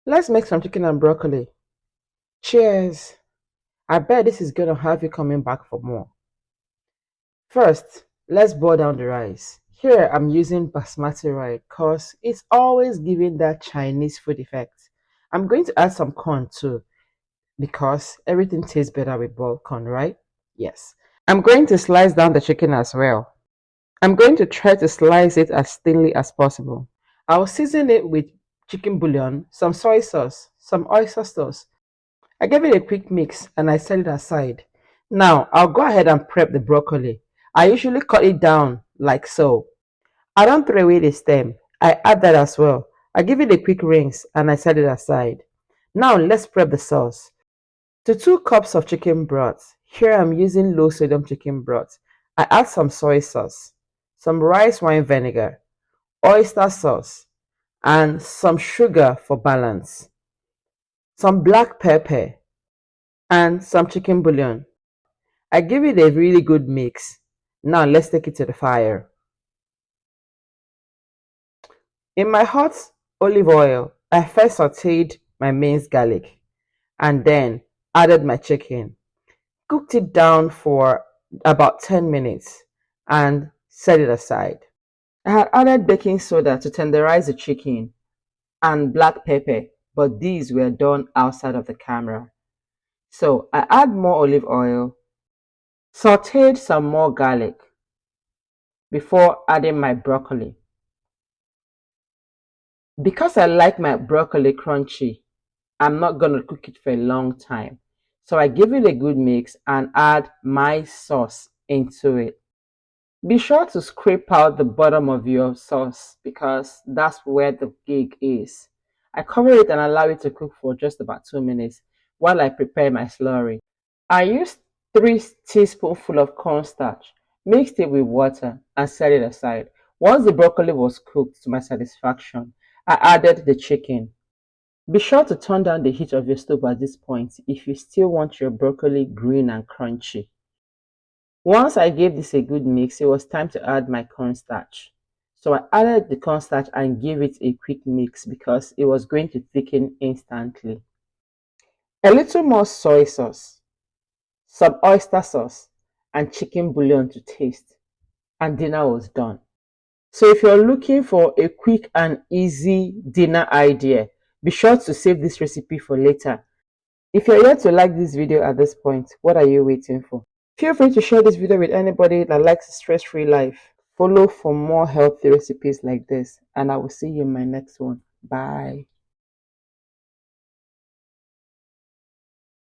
Let's make some chicken and broccoli. Cheers! I bet this is gonna have you coming back for more. First, let's boil down the rice. Here I'm using Basmati rice because it's always giving that Chinese food effect. I'm going to add some corn too because everything tastes better with boiled corn, right? Yes. I'm going to slice down the chicken as well. I'm going to try to slice it as thinly as possible. I'll season it with chicken bouillon, some soy sauce, some oyster sauce. I gave it a quick mix and I set it aside. Now I'll go ahead and prep the broccoli. I usually cut it down like so. I don't throw away the stem. I add that as well. I give it a quick rinse and I set it aside. Now let's prep the sauce. To 2 cups of chicken broth, here I'm using low sodium chicken broth. I add some soy sauce, some rice wine vinegar, oyster sauce, and some sugar for balance, some black pepper, and some chicken bouillon. I give it a really good mix. Now let's take it to the fire. In my hot olive oil, I first sauteed my minced garlic and then added my chicken. Cooked it down for about 10 minutes and set it aside. I had added baking soda to tenderize the chicken and black pepper, but these were done outside of the camera. So I add more olive oil, sauteed some more garlic before adding my broccoli. Because I like my broccoli crunchy, I'm not going to cook it for a long time. So I give it a good mix and add my sauce into it. Be sure to scrape out the bottom of your sauce because that's where the gig is. I cover it and allow it to cook for just about 2 minutes while I prepare my slurry. I used 3 teaspoonfuls of cornstarch, mixed it with water, and set it aside. Once the broccoli was cooked to my satisfaction, I added the chicken. Be sure to turn down the heat of your stove at this point if you still want your broccoli green and crunchy. Once I gave this a good mix, it was time to add my cornstarch. So I added the cornstarch and gave it a quick mix because it was going to thicken instantly. A little more soy sauce, some oyster sauce, and chicken bouillon to taste, and dinner was done. So if you're looking for a quick and easy dinner idea, be sure to save this recipe for later. If you're yet to like this video at this point, what are you waiting for? Feel free to share this video with anybody that likes a stress-free life. Follow for more healthy recipes like this, and I will see you in my next one. Bye.